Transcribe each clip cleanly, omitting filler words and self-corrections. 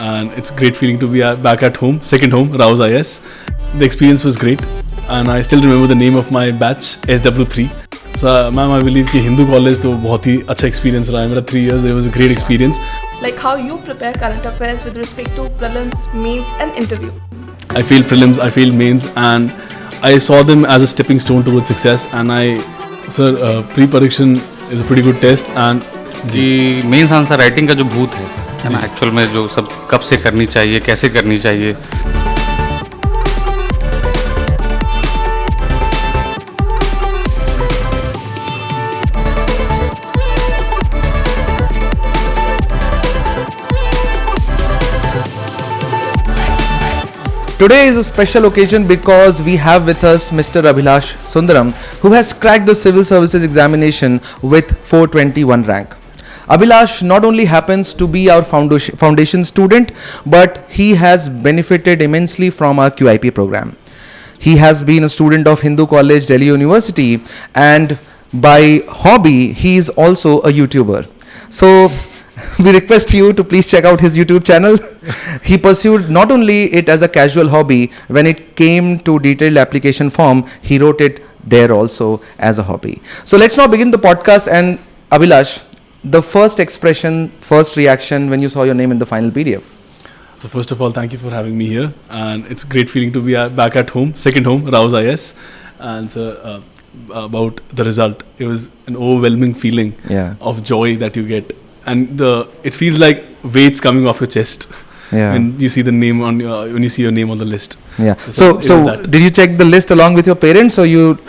and it's a great feeling to be back at home, second home, RAU'S IAS. The experience was great, and I still remember the name of my batch, SW3. So, ma'am, I believe कि Hindu college तो बहुत ही अच्छा experience रहा है मेरा 3 years. It was a great experience. Like how you prepare current affairs with respect to prelims, mains, and interview. I failed prelims, I failed mains, and I saw them as a stepping stone towards success. And pre-parikshan is a pretty good test. And जी mains answer writing का जो भूत है ना, actual में जो सब कब से करनी चाहिए, कैसे करनी चाहिए. Today is a special occasion because we have with us Mr. Abhilash Sundaram, who has cracked the civil services examination with 421 rank. Abhilash not only happens to be our foundation student, but he has benefited immensely from our QIP program. He has been a student of Hindu College, Delhi University, and by hobby, he is also a YouTuber. So, we request you to please check out his YouTube channel. He pursued not only it as a casual hobby, when it came to detailed application form, he wrote it there also as a hobby. So let's now begin the podcast. And Abhilash, the first expression, first reaction when you saw your name in the final PDF. so first of all, thank you for having me here. And it's a great feeling to be back at home, second home, RAU'S IAS. And about the result, it was an overwhelming feeling of joy that you get. And it feels like weights coming off your chest when you see the name when you see your name on the list. So did you check the list along with your parents, or you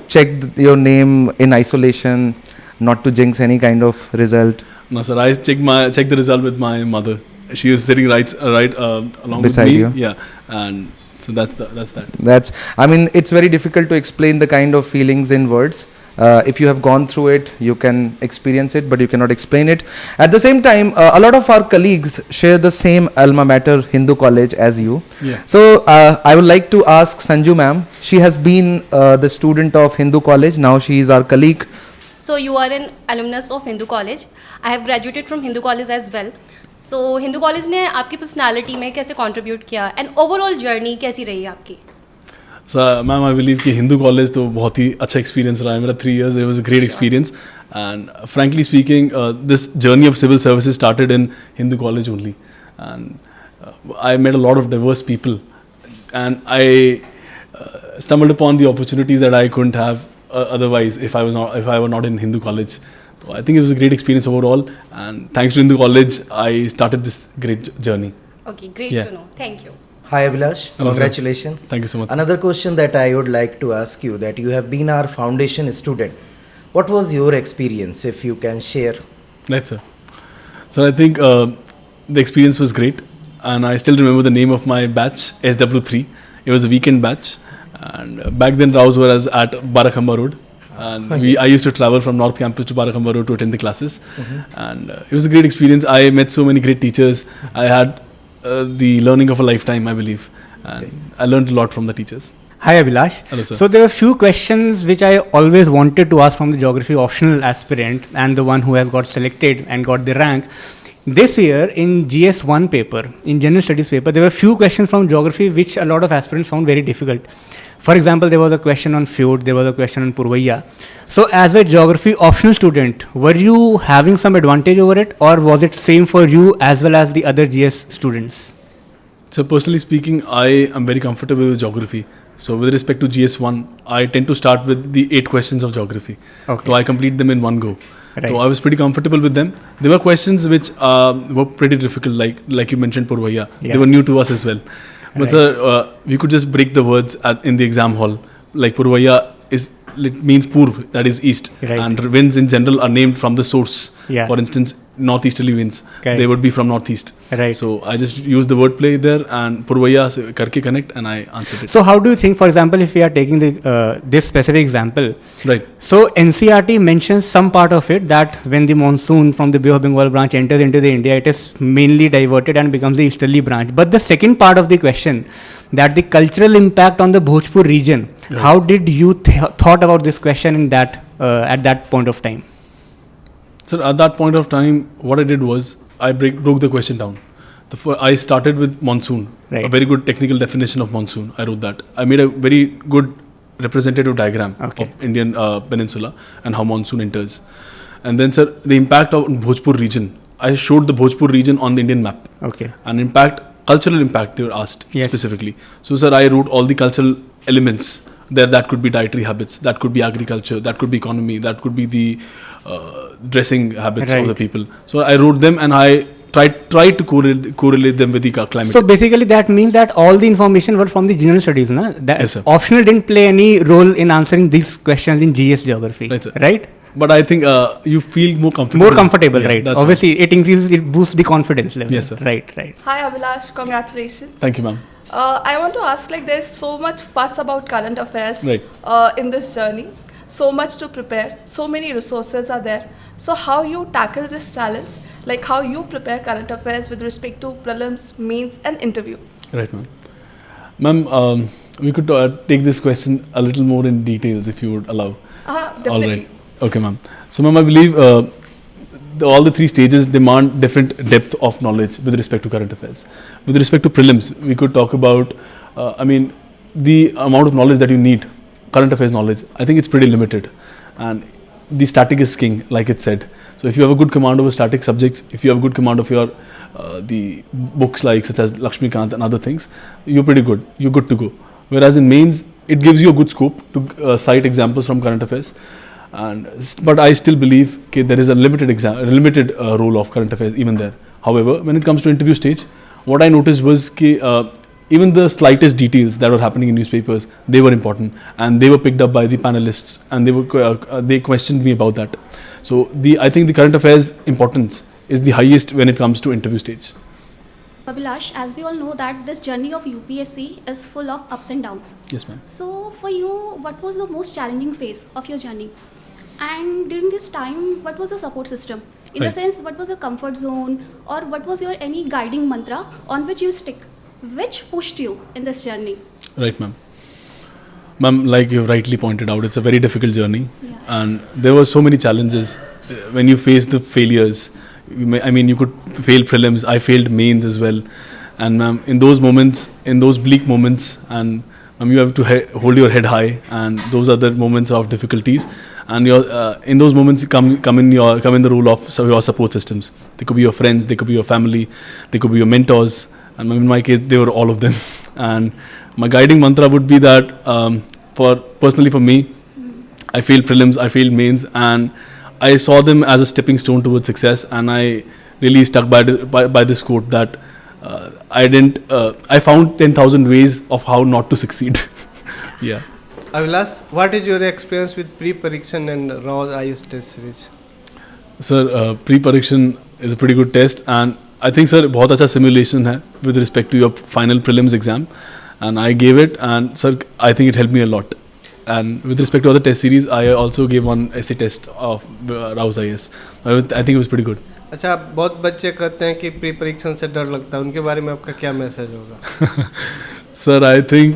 checked your name in isolation, not to jinx any kind of result? No sir, I checked the result with my mother. She was sitting right along beside with me. you. And so that's that. I mean, it's very difficult to explain the kind of feelings in words. If you have gone through it, you can experience it, but you cannot explain it. At the same time, a lot of our colleagues share the same alma mater, Hindu College, as you. So I would like to ask Sanju ma'am. She has been the student of Hindu College. Now she is our colleague. So you are an alumnus of Hindu College. I have graduated from Hindu College as well. So Hindu College ने आपकी personality में कैसे contribute किया, and overall journey कैसी रही आपकी? So, ma'am, I believe कि Hindu college तो बहुत ही अच्छा एक्सपीरियंस रहा है मेरा 3 years. It was a great experience. And frankly speaking, this journey of civil services started in Hindu College only. And I met a lot of diverse people. And I stumbled upon the opportunities that I couldn't have otherwise if I were not in Hindu College. So I think it was a great experience overall. And thanks to Hindu College, I started this great journey. Okay, great to know. Thank you. Hi Abhilash, congratulations. Thank you so much. Another question that I would like to ask you, that you have been our foundation student. What was your experience, if you can share? Right, sir. So I think the experience was great, and I still remember the name of my batch, SW3. It was a weekend batch, and back then RAU'S was at Barakhamba Road, and I used to travel from North Campus to Barakhamba Road to attend the classes, and it was a great experience. I met so many great teachers. I had the learning of a lifetime, I believe, and I learned a lot from the teachers. Hi Abhilash. Hello sir. So there were few questions which I always wanted to ask from the geography optional aspirant and the one who has got selected and got the rank. This year in GS1 paper, in general studies paper, there were few questions from geography which a lot of aspirants found very difficult. For example, there was a question on feud, there was a question on Purvaiya. So as a geography optional student, were you having some advantage over it, or was it same for you as well as the other GS students? So personally speaking, I am very comfortable with geography. So with respect to GS1, I tend to start with the 8 questions of geography. Okay. So I complete them in one go. Right. So I was pretty comfortable with them. There were questions which were pretty difficult, like you mentioned Purvaiya. They were new to us as well. But sir, we could just break the words in the exam hall. Like Purvaiya means Purv, that is east, and winds in general are named from the source. For instance, northeasterly winds, they would be from northeast. So I just used the wordplay there, and Purvaiya karke connect, and I answered it. So how do you think, for example, if we are taking this specific example, so NCERT mentions some part of it, that when the monsoon from the Bay of Bengal branch enters into the India, it is mainly diverted and becomes the easterly branch. But the second part of the question, that the cultural impact on the Bhojpur region, how did you thought about this question in that at that point of time? So at that point of time, what I did was I broke the question down. I started with monsoon, Right. a very good technical definition of monsoon. I wrote that. I made a very good representative diagram Okay. of Indian peninsula and how monsoon enters. And then, sir, the impact of Bhojpur region. I showed the Bhojpur region on the Indian map. Okay. And impact, cultural impact, they were asked Yes. specifically. So, sir, I wrote all the cultural elements there. That could be dietary habits, that could be agriculture, that could be economy, that could be the dressing habits of Right. the people. So, I wrote them and I tried to correlate them with the climate. So basically, that means that all the information were from the general studies, na? That Yes, sir. optional didn't play any role in answering these questions in GS geography, Right, sir. right? But I think you feel more comfortable. More comfortable, Yeah, right? that's Obviously, it increases, it boosts the confidence level. Yes, sir. Right, right. Hi Abhilash, congratulations. Thank you, ma'am. I want to ask, like, there's so much fuss about current affairs Right. in this journey, so much to prepare, so many resources are there. So how you tackle this challenge, like how you prepare current affairs with respect to prelims, mains and interview? Right, ma'am. Ma'am, we could take this question a little more in details if you would allow. Definitely. All right. Okay, ma'am. So, ma'am, I believe all the three stages demand different depth of knowledge with respect to current affairs. With respect to prelims, we could talk about, the amount of knowledge that you need, current affairs knowledge. I think it's pretty limited. And the static is king, like it said. So, if you have a good command over static subjects, if you have good command of your the books like such as Lakshmikant and other things, you're pretty good. You're good to go. Whereas in mains, it gives you a good scope to cite examples from current affairs. But I still believe there is a limited role of current affairs even there. However, when it comes to interview stage, what I noticed was even the slightest details that were happening in newspapers, they were important and they were picked up by the panelists and they questioned me about that. So I think the current affairs importance is the highest when it comes to interview stage. Abhilash, as we all know that this journey of UPSC is full of ups and downs. Yes, ma'am. So for you, what was the most challenging phase of your journey? And during this time, what was your support system? In Right. the sense, what was your comfort zone, or what was your any guiding mantra on which you stick, which pushed you in this journey? Right, ma'am. Ma'am, like you rightly pointed out, it's a very difficult journey. Yeah. And there were so many challenges. When you face the failures, you could fail prelims. I failed mains as well. And ma'am, in those moments, in those bleak moments, and ma'am, you have to hold your head high. And those are the moments of difficulties. And in those moments, you come in the role of your support systems. They could be your friends, they could be your family, they could be your mentors. And in my case, they were all of them. And my guiding mantra would be that personally for me, I failed prelims, I failed mains, and I saw them as a stepping stone towards success. And I really stuck by this quote that I found 10,000 ways of how not to succeed. Yeah. Abhilash, what is your experience with pre-parikshan and RAU'S IAS test series? Sir, pre-parikshan is a pretty good test, and I think, sir, बहुत अच्छा simulation है with respect to your final prelims exam, and I gave it, and sir, I think it helped me a lot. And with respect to other test series, I also gave one essay test of RAU'S IAS. I think it was pretty good. अच्छा, बहुत बच्चे कहते हैं कि pre परीक्षण से डर लगता है, उनके बारे में आपका क्या मैसेज होगा? सर, आई थिंक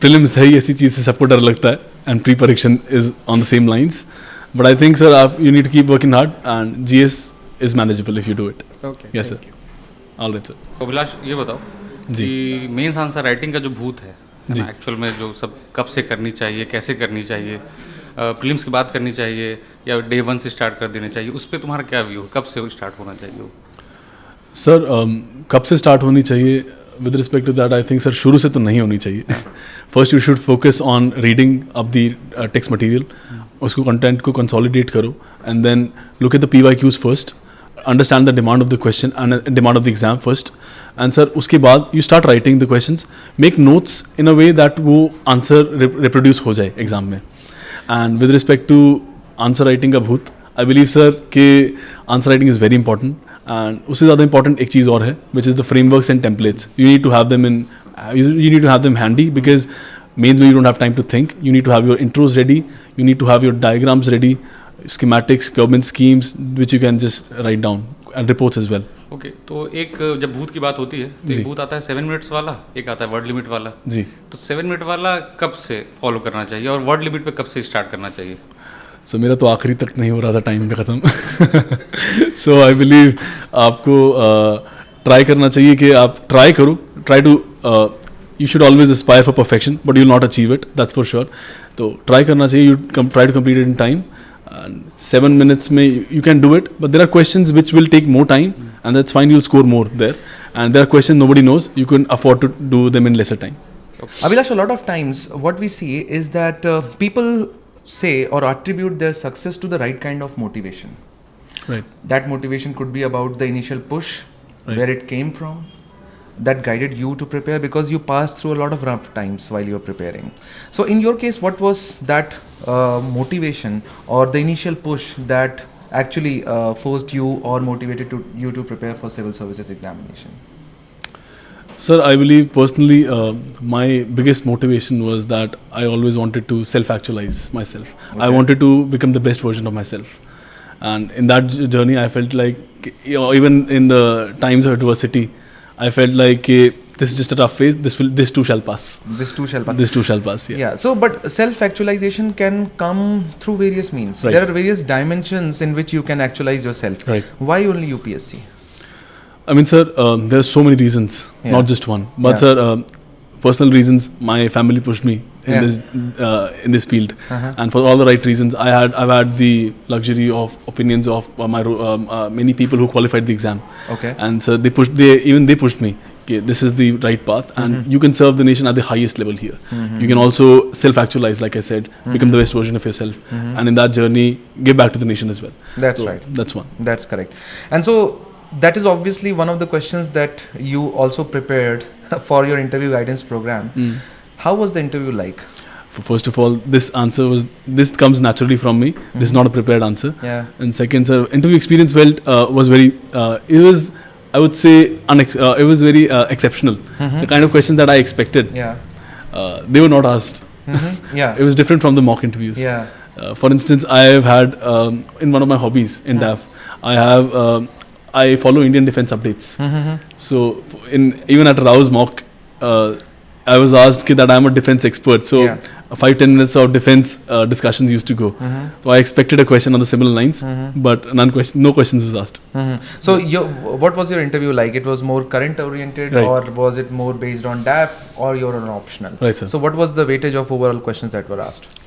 प्रीलिम्स है ही ऐसी चीज़ से सबको डर लगता है, एंड प्री परीक्षण is on the same lines. But I think sir आप you need to keep working hard, and GS is manageable if you do it. Okay, yes sir. All right sir. Abhilash, ये बताओ जी. कि mains answer writing का जो भूत है जी. Actual में जो सब कब से करनी चाहिए, कैसे करनी चाहिए, प्रीलिम्स के बाद करनी चाहिए या डे 1 से स्टार्ट कर देनी चाहिए, उस पर तुम्हारा क्या व्यू है? कब से स्टार्ट होना चाहिए? सर कब से स्टार्ट होनी चाहिए? With respect to that I think sir शुरू से तो नहीं होनी चाहिए. First you should focus on reading up the text material, उसको कंटेंट को कंसोलिडेट करो, and then look at the PYQs first, understand the demand of the question and demand of the exam first, and sir उसके बाद you start writing the questions, make notes in a way that वो answer reproduce हो जाए exam में. And with respect to answer writing का भूत, I believe sir कि answer writing is very important, and उससे ज़्यादा इंपॉर्टेंट एक चीज़ और है, which is the frameworks and templates. You need to have them handy, because mains में you don't have time to think. You need to have your intros ready, you need to have your diagrams ready, schematics, government schemes which you can just write down, and reports as well. Okay, तो एक जब भूत की बात होती है तो एक भूत आता है 7 मिनट्स वाला, एक आता है वर्ड लिमिट वाला जी. तो 7 मिनट वाला कब से फॉलो करना चाहिए और वर्ड लिमिट पे कब से स्टार्ट करना चाहिए? सो मेरा तो आखिरी तक नहीं हो रहा था टाइम पे ख़त्म. सो आई बिलीव आपको ट्राई करना चाहिए कि आप ट्राई करो, try to, you should always aspire for perfection, but you'll not achieve it, that's for sure. तो try करना चाहिए, you try to complete it in time, and 7 minutes में you can do it, but there are questions which will take more time, and that's fine, you'll score more there. And there are questions nobody knows, you can afford to do them in lesser time. Abhilash, a lot of times what we see is that people say or attribute their success to the right kind of motivation. Right. That motivation could be about the initial push, Right. where it came from, that guided you to prepare, because you passed through a lot of rough times while you were preparing. So in your case, what was that motivation or the initial push that actually forced you or motivated you to prepare for civil services examination? Sir, I believe personally my biggest motivation was that I always wanted to self-actualize myself. Okay. I wanted to become the best version of myself. And in that journey, I felt like, even in the times of adversity, I felt like this is just a tough phase, this too shall pass. This too shall pass. This too shall pass, yeah. Yeah, so but self-actualization can come through various means. Right. There are various dimensions in which you can actualize yourself. Right. Why only UPSC? I mean, sir, there are so many reasons, not just one. But sir, personal reasons, my family pushed me in this field, and for all the right reasons. I've had the luxury of opinions of many people who qualified the exam. Okay. And so they pushed me. Okay, this is the right path, and you can serve the nation at the highest level here. You can also self-actualize, like I said, become the best version of yourself, and in that journey, give back to the nation as well. That's So right. That's one. That's correct. And so that is obviously one of the questions that you also prepared for your interview guidance program. How was the interview like? First of all, this comes naturally from me. This is not a prepared answer. Yeah. And second, sir, interview experience was very. It was, I would say, it was very exceptional. The kind of questions that I expected, Yeah. they were not asked. Yeah. It was different from the mock interviews. Yeah. For instance, I have had in one of my hobbies in DAF, I follow Indian defense updates. So even at RAU'S mock, I was asked that I am a defense expert. So 5-10 minutes of defense discussions used to go. So I expected a question on the similar lines, but no questions was asked. So what was your interview like? It was more current oriented, Right. or was it more based on DAF, or your own optional? Right, sir. So what was the weightage of overall questions that were asked?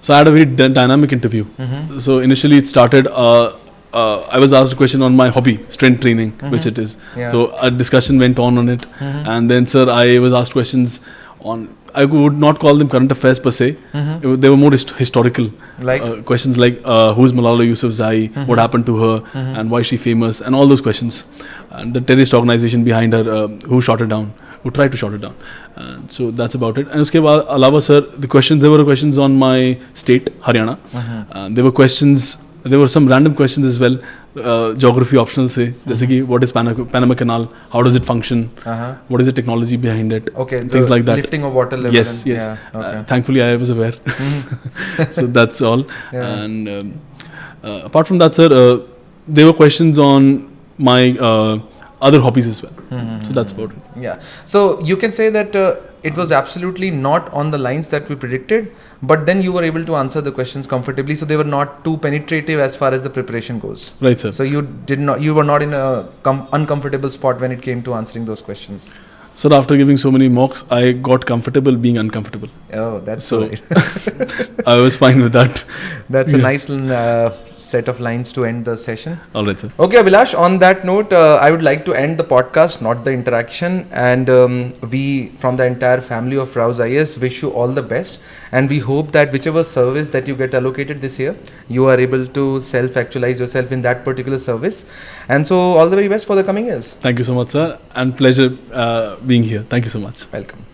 So I had a very dynamic interview. So initially it started, I was asked a question on my hobby, strength training, which it is. Yeah. So a discussion went on it. And then, sir, I was asked questions on, I would not call them current affairs per se. They were more historical. Like? Questions like, who's Malala Yousafzai, what happened to her, and why is she famous, and all those questions. And the terrorist organization behind her, who shot her down, who tried to shot her down. So that's about it. And uske alawa, sir, there were questions on my state, Haryana. There were some random questions as well, geography optional se, jaise ki what is Panama Canal, how does it function, what is the technology behind it, Okay, things so like that. lifting of water level. Yes. Yeah, okay. Thankfully, I was aware. So that's all. Yeah. And apart from that, sir, there were questions on my other hobbies as well. So that's about it. Yeah. So you can say that it was absolutely not on the lines that we predicted, but then you were able to answer the questions comfortably, so they were not too penetrative as far as the preparation goes. Right, sir. So you were not in a uncomfortable spot when it came to answering those questions. Sir, after giving so many mocks, I got comfortable being uncomfortable. Oh, that's So right. I was fine with that. That's a nice set of lines to end the session. All right, sir. Okay, Abhilash, on that note, I would like to end the podcast, not the interaction. And we, from the entire family of RAU'S IAS, wish you all the best. And we hope that whichever service that you get allocated this year, you are able to self-actualize yourself in that particular service. And so all the very best for the coming years. Thank you so much, sir. And pleasure being here. Thank you so much. Welcome.